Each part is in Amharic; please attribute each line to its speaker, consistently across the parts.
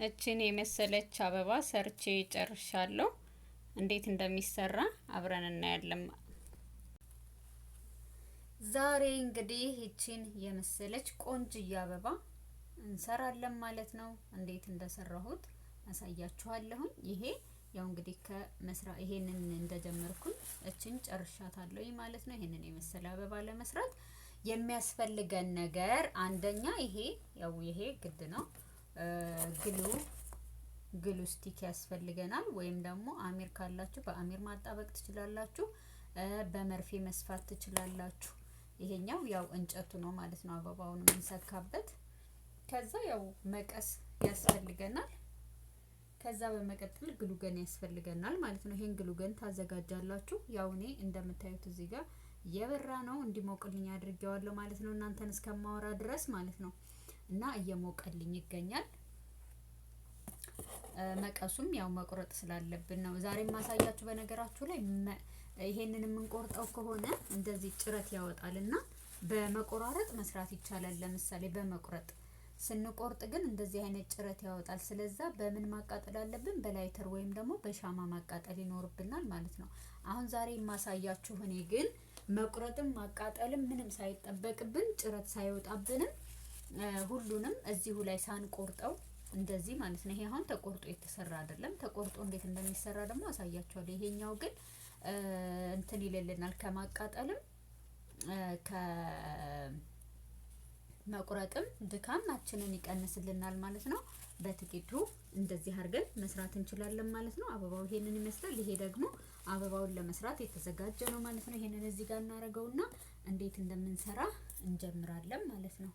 Speaker 1: እቺን የመሰለች አበባ ሰርቼ ጨርሻለሁ። እንዴት እንደሚሰራ አብረን እናያለን። ዛሬ እንግዲህ እቺን የመሰለች ቆንጅዬ አበባ እንሰራለን ማለት ነው። እንዴት እንደሰራሁት አሳያችኋለሁ። ይሄ ያው እንግዲህ ይሄንን እንደጀመርኩኝ እቺን ጨርሻታለሁ ማለት ነው። ይሄንን የመሰለ አበባ ለመስራት የሚያስፈልገን ነገር አንደኛ ይሄ ግድ ነው። ግሉ ስቲክ ያስፈልገናል። ወይም ደግሞ አሚር ካላችሁ በአሚር ማጣበቅ ትችላላችሁ። በመርፌ መስፋት ትችላላችሁ። ይሄኛው ያው እንጨቱ ነው ማለት ነው፣ አበባውን የምንሰካበት። ከዛ ያው መቀስ ያስፈልገናል። ከዛ በመቀጠል ግሉገን ያስፈልገናል ማለት ነው። ይሄን ግሉገን ታዘጋጃላችሁ። ያው እኔ እንደምታዩት እዚህ ጋር የበራ ነው እንዲሞቅልኝ አድርጌዋለሁ ማለት ነው፣ እናንተን እስከማወራ ድረስ ማለት ነው። እና እየሞቀልኝ ይገኛል። መቀሱም ያው መቁረጥ ስላለብን ነው ዛሬ ማሳያችሁ። በነገራችሁ ላይ ይሄንን የምንቆርጠው ከሆነ እንደዚህ ጭረት ያወጣልና በመቆራረጥ መስራት ይቻላል። ለምሳሌ በመቁረጥ ስንቆርጥ ግን እንደዚህ አይነት ጭረት ያወጣል። ስለዛ በምን ማቃጠል አለብን? በላይተር ወይም ደግሞ በሻማ ማቃጠል ይኖርብናል ማለት ነው። አሁን ዛሬ የማሳያችሁ እኔ ግን መቁረጥም ማቃጠልም ምንም ሳይጠበቅብን ጭረት ሳይወጣብንም ሁሉንም እዚሁ ላይ ሳንቆርጠው እንደዚህ ማለት ነው። ይሄ አሁን ተቆርጦ የተሰራ አይደለም። ተቆርጦ እንዴት እንደሚሰራ ደግሞ አሳያችኋለሁ። ይሄኛው ግን እንትን ይለልናል፣ ከማቃጠልም ከመቁረጥም ድካማችንን ይቀንስልናል ማለት ነው። በጥቂቱ እንደዚህ አድርገን መስራት እንችላለን ማለት ነው። አበባው ይሄንን ይመስላል። ይሄ ደግሞ አበባውን ለመስራት የተዘጋጀ ነው ማለት ነው። ይሄንን እዚህ ጋር እናደርገውና እንዴት እንደምንሰራ እንጀምራለን ማለት ነው።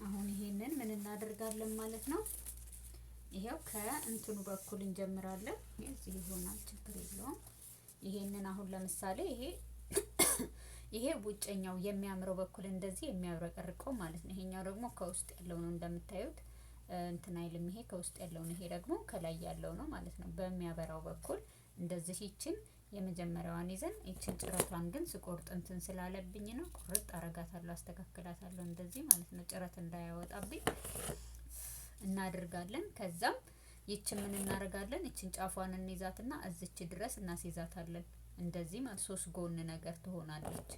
Speaker 1: አሁን ይሄንን ምን እናደርጋለን ማለት ነው። ይሄው ከእንትኑ በኩል እንጀምራለን። እዚህ ይሆናል፣ ችግር የለውም። ይሄንን አሁን ለምሳሌ ይሄ ውጭኛው የሚያምረው በኩል እንደዚህ የሚያብረቀርቀው ማለት ነው። ይሄኛው ደግሞ ከውስጥ ያለው ነው እንደምታዩት እንትን አይልም። ይሄ ከውስጥ ያለው ነው፣ ይሄ ደግሞ ከላይ ያለው ነው ማለት ነው። በሚያበራው በኩል እንደዚህ ይችን የመጀመሪያዋን ይዘን ይችን ጭረቷን ግን ስቆርጥ እንትን ስላለብኝ ነው ቁርጥ አረጋታለሁ፣ አስተካክላታለሁ እንደዚህ ማለት ነው። ጭረት እንዳያወጣብኝ እናደርጋለን። ከዛም ይችን ምን እናደርጋለን? ይችን ጫፏን እንይዛትና እዚች ድረስ እናስይዛታለን። እንደዚህ ማለት 3 ጎን ነገር ትሆናለች።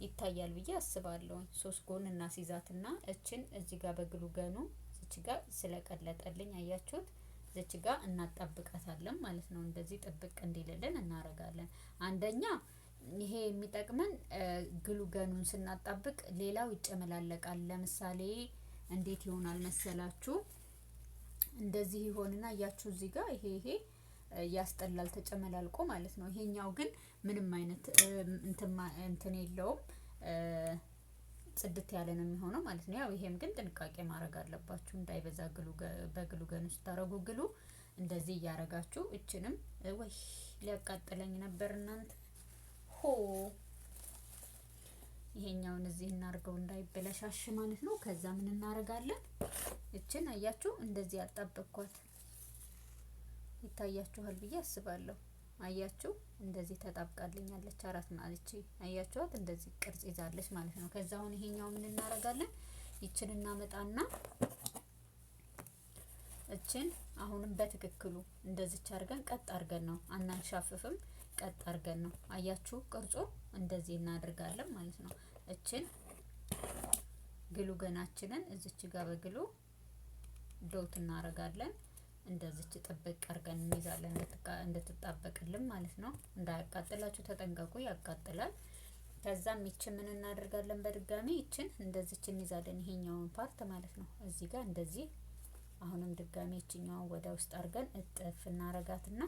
Speaker 1: ይታያል ብዬ አስባለሁ። 3 ጎን እናስይዛትና እችን እዚህ ጋር በግሉገኑ እዚች ጋር ስለቀለጠልኝ አያችሁት፣ እዚች ጋር እናጣብቃታለን ማለት ነው። እንደዚህ ጥብቅ እንዲልልን እናረጋለን። አንደኛ ይሄ የሚጠቅመን ግሉገኑን ስናጣብቅ ሌላው ይጨመላለቃል። ለምሳሌ እንዴት ይሆናል መሰላችሁ? እንደዚህ ይሆንና አያችሁ እዚህ ጋር ይሄ ያስጠላል ተጨመላልቆ ማለት ነው። ይሄኛው ግን ምንም አይነት እንትን የለውም፣ ጽድት ያለ ነው የሚሆነው ማለት ነው። ያው ይሄም ግን ጥንቃቄ ማድረግ አለባችሁ እንዳይበዛ። በግሉገን ውስጥ ታረጉ ግሉ እንደዚህ እያረጋችሁ እችንም ወይ ሊያቃጥለኝ ነበር እናንተ ይሄኛውን እዚህ እናርገው እንዳይበለሻሽ ማለት ነው። ከዛ ምን እናረጋለን? እችን አያችሁ እንደዚህ አጣበቅኳት፣ ይታያችኋል ብዬ አስባለሁ። አያችሁ እንደዚህ ተጣብቃልኛለች። አራት ማለት አያችኋት እንደዚህ ቅርጽ ይዛለች ማለት ነው። ከዛ አሁን ይሄኛው ምን እናረጋለን? ይችን እናመጣና እችን አሁንም በትክክሉ እንደዚች አርገን ቀጥ አርገን ነው፣ አናንሻፍፍም፣ ቀጥ አርገን ነው። አያችሁ ቅርጹ እንደዚህ እናደርጋለን ማለት ነው። እችን ግሉገናችንን እዚች ጋር በግሉ ዶት እናረጋለን። እንደዚች ጥብቅ አርገን እንይዛለን እንድትጣበቅልን ማለት ነው። እንዳያቃጥላችሁ ተጠንቀቁ፣ ያቃጥላል። ከዛም ይችን ምን እናደርጋለን? በድጋሚ ይችን እንደዚች እንይዛለን፣ ይሄኛውን ፓርት ማለት ነው። እዚህ ጋር እንደዚህ አሁንም ድጋሚ ይችኛውን ወደ ውስጥ አርገን እጥፍ እናረጋትና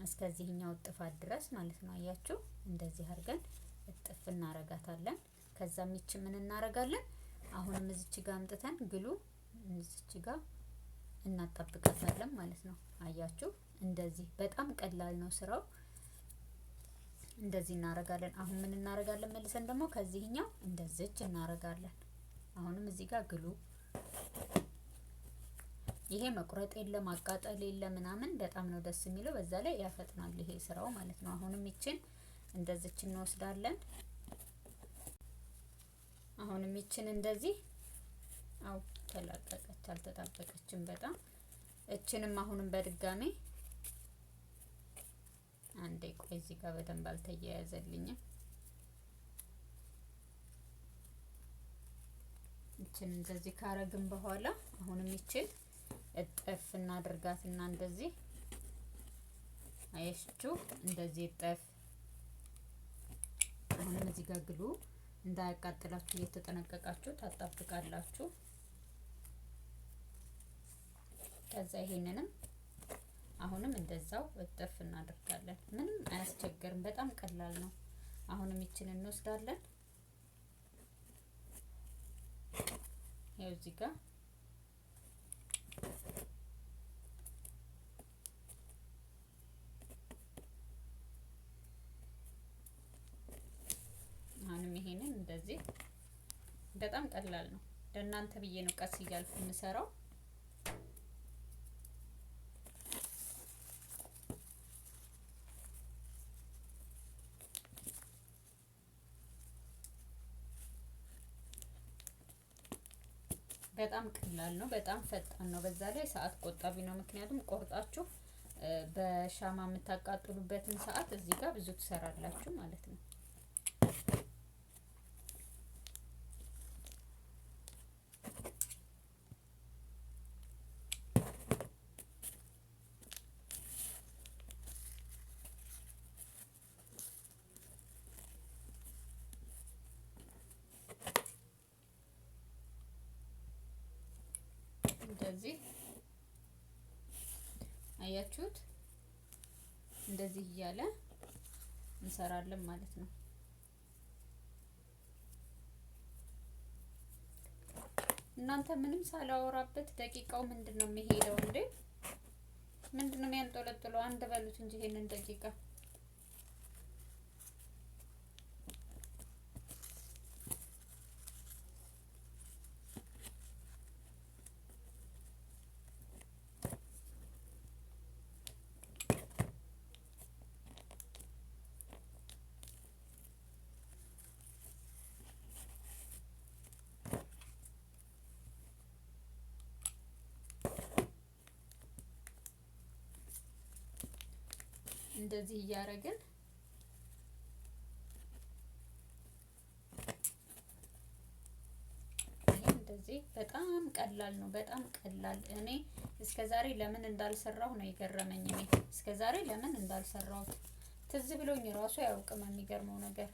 Speaker 1: እስከዚህኛው ጥፋት ድረስ ማለት ነው። አያችሁ እንደዚህ አርገን እጥፍ እናረጋታለን። ከዛም ይችን ምን እናረጋለን? አሁንም እዚች ጋር አምጥተን ግሉ እዚች ጋር እናጣብቃታለን ማለት ነው። አያችሁ እንደዚህ በጣም ቀላል ነው ስራው። እንደዚህ እናረጋለን። አሁን ምን እናረጋለን? መልሰን ደግሞ ከዚህኛው እንደዚች እናረጋለን። አሁንም እዚህ ጋር ግሉ ይሄ መቁረጥ የለም ማቃጠል የለም ምናምን በጣም ነው ደስ የሚለው። በዛ ላይ ያፈጥናል ይሄ ስራው ማለት ነው። አሁንም ይችን እንደዚች እንወስዳለን። አሁንም ይችን እንደዚህ አው ተላቀቀች አልተጣበቀችም በጣም እችንም አሁንም በድጋሚ አንዴ ቆይ እዚህ ጋር በደንብ አልተያያዘልኝም። ይችን እንደዚህ ካረግን በኋላ አሁንም ይችን እጥፍ እናድርጋትና እንደዚህ አየሽችሁ እንደዚህ እጥፍ። አሁንም እዚህ ጋር ግሉ እንዳያቃጥላችሁ እየተጠነቀቃችሁ ታጣብቃላችሁ። ከዛ ይሄንንም አሁንም እንደዛው እጥፍ እናደርጋለን። ምንም አያስቸግርም፣ በጣም ቀላል ነው። አሁንም ይችን እንወስዳለን። ያው እዚህ ጋር አሁንም ይሄንን እንደዚህ በጣም ቀላል ነው። ለእናንተ ብዬ ነው ቀስ እያልኩ የምሰራው። በጣም ቀላል ነው፣ በጣም ፈጣን ነው። በዛ ላይ ሰዓት ቆጣቢ ነው። ምክንያቱም ቆርጣችሁ በሻማ የምታቃጥሉበትን ሰዓት እዚህ ጋር ብዙ ትሰራላችሁ ማለት ነው። እንደዚህ አያችሁት? እንደዚህ እያለ እንሰራለን ማለት ነው። እናንተ ምንም ሳላወራበት ደቂቃው ምንድነው የሚሄደው እንዴ? ምንድነው የሚያንጠለጥለው? አንድ በሉት እንጂ ይሄንን ደቂቃ እንደዚህ እያረግን እንደዚህ በጣም ቀላል ነው። በጣም ቀላል። እኔ እስከዛሬ ለምን እንዳልሰራሁ ነው የገረመኝ። እኔ እስከዛሬ ለምን እንዳልሰራሁት ትዝ ብሎኝ ራሱ አያውቅም። የሚገርመው ነገር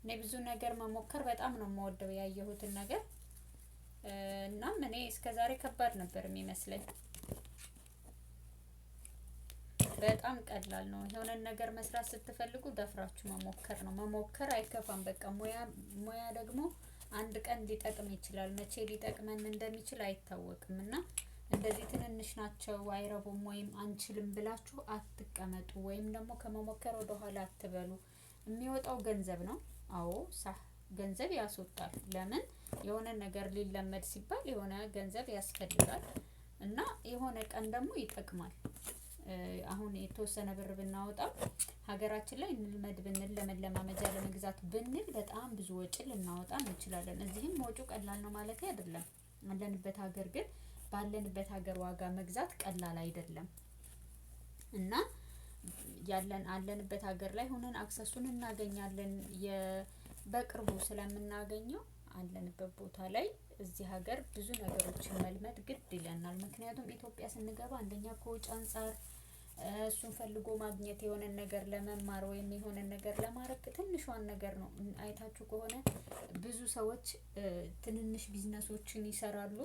Speaker 1: እኔ ብዙ ነገር መሞከር በጣም ነው የምወደው ያየሁትን ነገር እናም እኔ እስከዛሬ ከባድ ነበር የሚመስለኝ። በጣም ቀላል ነው። የሆነን ነገር መስራት ስትፈልጉ ደፍራችሁ መሞከር ነው። መሞከር አይከፋም። በቃ ሙያ ደግሞ አንድ ቀን ሊጠቅም ይችላል። መቼ ሊጠቅመን እንደሚችል አይታወቅም። እና እንደዚህ ትንንሽ ናቸው አይረቡም ወይም አንችልም ብላችሁ አትቀመጡ፣ ወይም ደግሞ ከመሞከር ወደ ኋላ አትበሉ። የሚወጣው ገንዘብ ነው። አዎ ሳህ ገንዘብ ያስወጣል። ለምን የሆነ ነገር ሊለመድ ሲባል የሆነ ገንዘብ ያስፈልጋል እና የሆነ ቀን ደግሞ ይጠቅማል። አሁን የተወሰነ ብር ብናወጣ ሀገራችን ላይ እንልመድ ብንል ለመለማመጃ ለመግዛት ብንል በጣም ብዙ ወጪ ልናወጣ እንችላለን። እዚህም ወጪው ቀላል ነው ማለት አይደለም። አለንበት ሀገር ግን ባለንበት ሀገር ዋጋ መግዛት ቀላል አይደለም እና አለንበት ሀገር ላይ ሆነን አክሰሱን እናገኛለን። በቅርቡ ስለምናገኘው አለንበት ቦታ ላይ እዚህ ሀገር ብዙ ነገሮችን መልመድ ግድ ይለናል። ምክንያቱም ኢትዮጵያ ስንገባ አንደኛ ከውጭ አንፃር እሱን ፈልጎ ማግኘት የሆነ ነገር ለመማር ወይም የሆነ ነገር ለማድረግ ትንሿን ነገር ነው። አይታችሁ ከሆነ ብዙ ሰዎች ትንንሽ ቢዝነሶችን ይሰራሉ።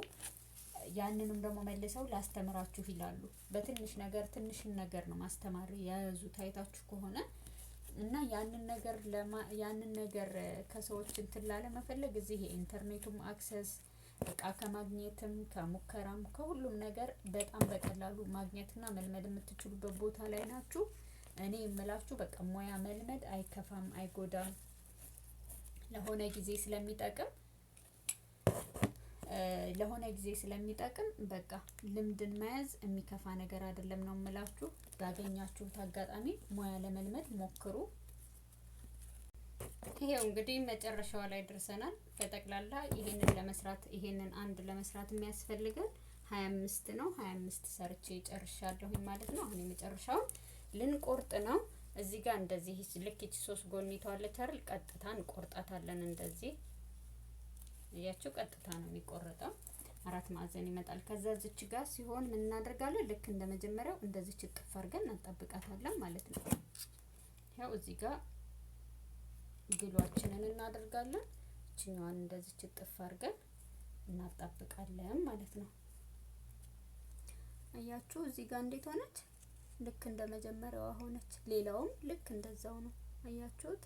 Speaker 1: ያንንም ደግሞ መልሰው ላስተምራችሁ ይላሉ። በትንሽ ነገር ትንሽን ነገር ነው ማስተማር የያዙት አይታችሁ ከሆነ እና ያንን ነገር ከሰዎች እንትን ላለመፈለግ እዚህ የኢንተርኔቱም አክሰስ እቃ ከማግኘትም ከሙከራም ከሁሉም ነገር በጣም በቀላሉ ማግኘትና መልመድ የምትችሉበት ቦታ ላይ ናችሁ። እኔ የምላችሁ በቃ ሙያ መልመድ አይከፋም፣ አይጎዳም፣ ለሆነ ጊዜ ስለሚጠቅም ለሆነ ጊዜ ስለሚጠቅም በቃ ልምድን መያዝ የሚከፋ ነገር አይደለም ነው የምላችሁ። ባገኛችሁት አጋጣሚ ሙያ ለመልመድ ሞክሩ። ይሄው እንግዲህ መጨረሻው ላይ ደርሰናል። በጠቅላላ ይሄንን አንድ ለመስራት የሚያስፈልገን 25 ነው። 25 ሰርቼ ጨርሻለሁ ማለት ነው። አሁን የመጨረሻው ልንቆርጥ ነው። እዚህ ጋር እንደዚህ ልክ እቺ 3 ጎኒቷ አለች አይደል? ቀጥታ እንቆርጣታለን። እንደዚህ እያችሁ ቀጥታ ነው የሚቆረጠው። 4 ማዕዘን ይመጣል። ከዛ እዚች ጋር ሲሆን ምን እናደርጋለን? ልክ እንደመጀመሪያው እንደዚች ጥፍ አድርገን እናጣብቃታለን ማለት ነው። ያው እዚህ ጋር ግሏችንን እናደርጋለን። እቺኛዋን እንደዚች ጥፍ አድርገን እናጣብቃለን ማለት ነው። አያችሁ እዚህ ጋር እንዴት ሆነች? ልክ እንደመጀመሪያው ሆነች። ሌላውም ልክ እንደዛው ነው። አያችሁት?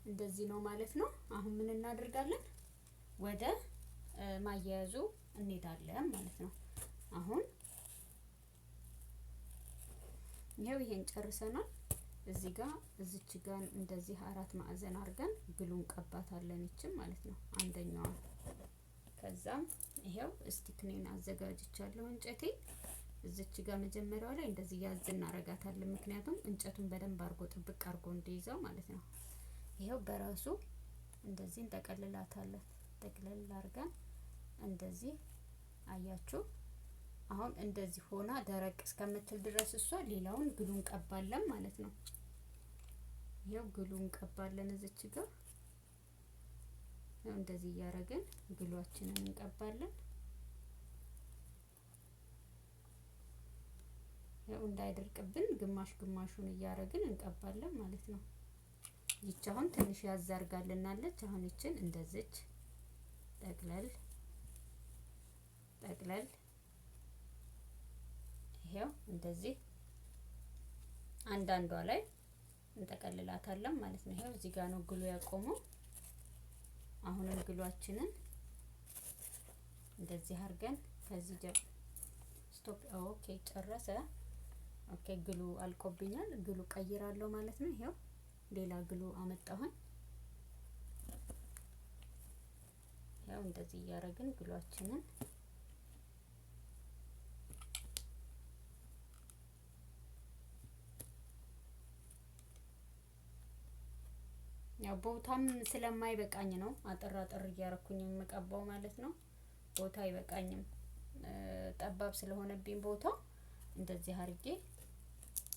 Speaker 1: እንደዚህ ነው ማለት ነው። አሁን ምን እናደርጋለን? ወደ ማያያዙ እንሄዳለን ማለት ነው። አሁን ይሄው ይሄን ጨርሰናል። እዚህ ጋር እዚች ጋር እንደዚህ 4 ማዕዘን አድርገን ግሉን ቀባታለን ይችም ማለት ነው አንደኛዋ። ከዛም ይሄው ስቲክኔን አዘጋጅቻለሁ እንጨቴ። እዚች ጋር መጀመሪያው ላይ እንደዚህ ያዝ እናረጋታለን፣ ምክንያቱም እንጨቱን በደንብ አርጎ ጥብቅ አርጎ እንዲይዘው ማለት ነው። ይሄው በራሱ እንደዚህ እንጠቀልላታለን። ጠቅለል አርገን እንደዚህ አያችሁ። አሁን እንደዚህ ሆና ደረቅ እስከምትል ድረስ እሷ ሌላውን ግሉን ቀባለን ማለት ነው። ይሄው ግሉን ቀባለን እዚች ጋር ነው። እንደዚህ ያረጋን ግሏችንን እንቀባለን። ያው እንዳይደርቅብን ግማሽ ግማሹን እያረግን እንቀባለን ማለት ነው። ይቺ አሁን ትንሽ ያዛርጋልናለች። አሁን ይችን እንደዚች ጠቅለል ጠቅለል ይሄው እንደዚህ አንዳንዷ ላይ እንጠቀልላታለን ማለት ነው። ይሄው እዚህ ጋር ነው ግሉ ያቆመው። አሁንም ግሏችንን እንደዚህ አድርገን ከዚህ ስቶፕ። ኦኬ ጨረሰ። ኦኬ ግሉ አልቆብኛል። ግሉ ቀይራለሁ ማለት ነው። ይሄው ሌላ ግሉ አመጣሁኝ። ያው እንደዚህ እያደረግን ግሏችንን ያው ቦታም ስለማይበቃኝ ነው አጥር አጥር እያረኩኝ የምቀባው ማለት ነው። ቦታ አይበቃኝም፣ ጠባብ ስለሆነብኝ ቦታው እንደዚህ አርጌ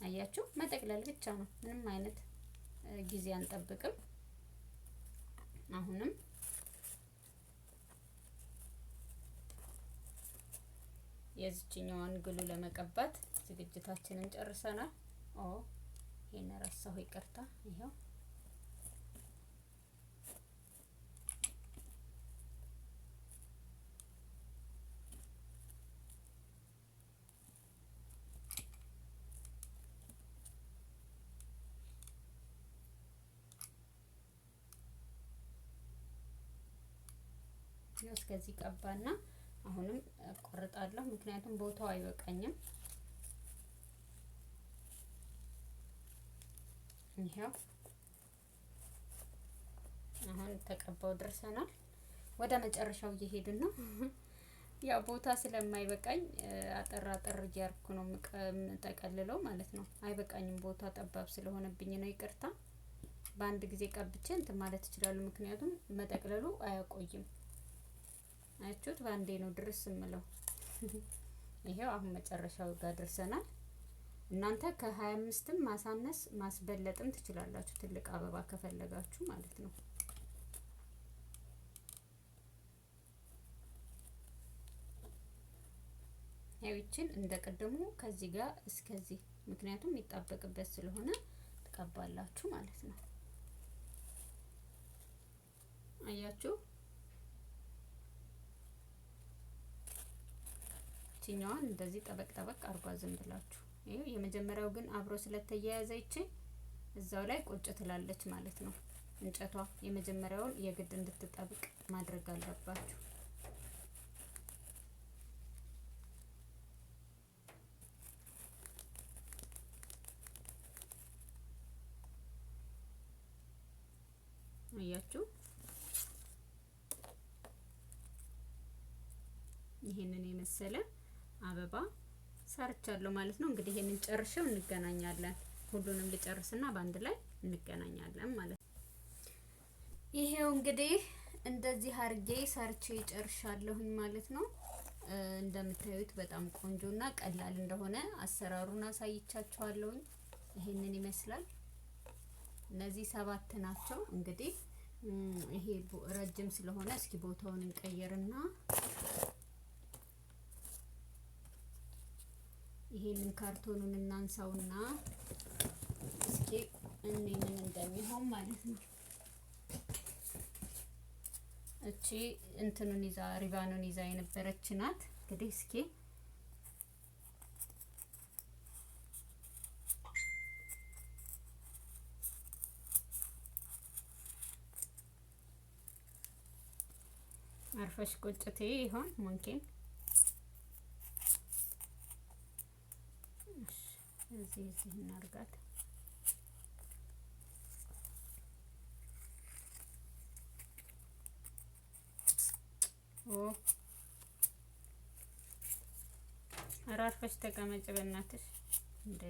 Speaker 1: አያችሁ መጠቅለል ብቻ ነው። ምንም አይነት ጊዜ አንጠብቅም። አሁንም የዚህኛዋን ግሉ ለመቀባት ዝግጅታችንን ጨርሰናል። ይሄን ረሳሁ፣ ይቅርታ። ይሄው እስከዚህ ቀባና አሁንም ቆርጣለሁ፣ ምክንያቱም ቦታው አይበቃኝም። ይሄው አሁን ተቀባው ደርሰናል። ወደ መጨረሻው እየሄድን ነው። ያው ቦታ ስለማይበቃኝ አጠር አጠር እያርኩ ነው የምጠቀልለው ማለት ነው። አይበቃኝም፣ ቦታ ጠባብ ስለሆነብኝ ነው። ይቅርታ። በአንድ ጊዜ ቀብቼ እንትን ማለት ይችላል፣ ምክንያቱም መጠቅለሉ አያቆይም። አያችሁት? በአንዴ ነው ድርስ የምለው። ይሄው አሁን መጨረሻው ጋር ደርሰናል። እናንተ ከ25ም ማሳነስ ማስበለጥም ትችላላችሁ፣ ትልቅ አበባ ከፈለጋችሁ ማለት ነው። ያው ይችን እንደቀደሙ ከዚህ ጋር እስከዚህ፣ ምክንያቱም የሚጣበቅበት ስለሆነ ትቀባላችሁ ማለት ነው። አያችሁ? እቺኛዋን እንደዚህ ጠበቅ ጠበቅ አርጓ ዝም ብላችሁ። ይሄው የመጀመሪያው ግን አብሮ ስለተያያዘ ይቺ እዛው ላይ ቁጭ ትላለች ማለት ነው። እንጨቷ የመጀመሪያውን የግድ እንድትጠብቅ ማድረግ አለባችሁ። አያችሁ? የመሰለ አበባ ሰርቻለሁ ማለት ነው። እንግዲህ ይሄንን ጨርሼው እንገናኛለን። ሁሉንም ልጨርስና ባንድ ላይ እንገናኛለን ማለት ነው። ይሄው እንግዲህ እንደዚህ አርጌ ሰርቼ ጨርሻለሁኝ ማለት ነው። እንደምታዩት በጣም ቆንጆና ቀላል እንደሆነ አሰራሩን አሳይቻችኋለሁኝ። ይሄንን ይመስላል። እነዚህ 7 ናቸው። እንግዲህ ይሄ ረጅም ስለሆነ እስኪ ቦታውን እንቀይርና ይሄንን ካርቶኑን እናንሳውና እስኪ ምን እንደሚሆን ማለት ነው። እቺ እንትኑን ይዛ ሪባኑን ይዛ የነበረች ናት። እንግዲህ እስኪ አርፈሽ ቁጭቴ ይሆን ሙምኪን እዚህ እናርጋት። አራርፈሽ ተቀመጭ በእናትሽ እንዴ!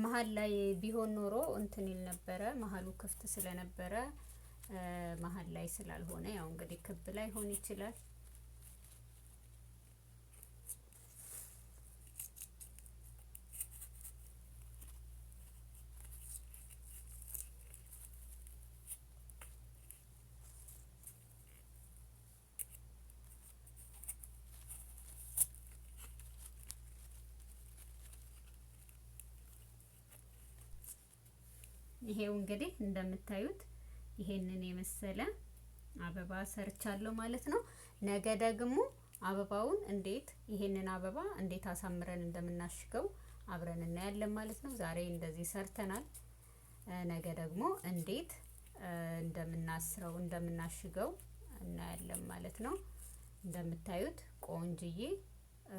Speaker 1: መሀል ላይ ቢሆን ኖሮ እንትን ይል ነበረ። መሀሉ ክፍት ስለነበረ መሀል ላይ ስላልሆነ ያው እንግዲህ ክብ ላይ ሆን ይችላል። ይሄው እንግዲህ እንደምታዩት ይሄንን የመሰለ አበባ ሰርቻለሁ ማለት ነው። ነገ ደግሞ አበባውን ይሄንን አበባ እንዴት አሳምረን እንደምናሽገው አብረን እናያለን ማለት ነው። ዛሬ እንደዚህ ሰርተናል። ነገ ደግሞ እንዴት እንደምናሽገው እናያለን ማለት ነው። እንደምታዩት ቆንጅዬ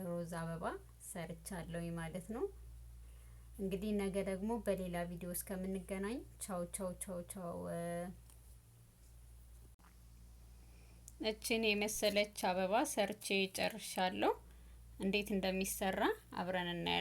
Speaker 1: ሮዝ አበባ ሰርቻለሁ ማለት ነው። እንግዲህ ነገ ደግሞ በሌላ ቪዲዮ እስከምንገናኝ ቻው ቻው ቻው ቻው። እቺን የመሰለች አበባ ሰርቼ ጨርሻለሁ። እንዴት እንደሚሰራ አብረን እናያለን።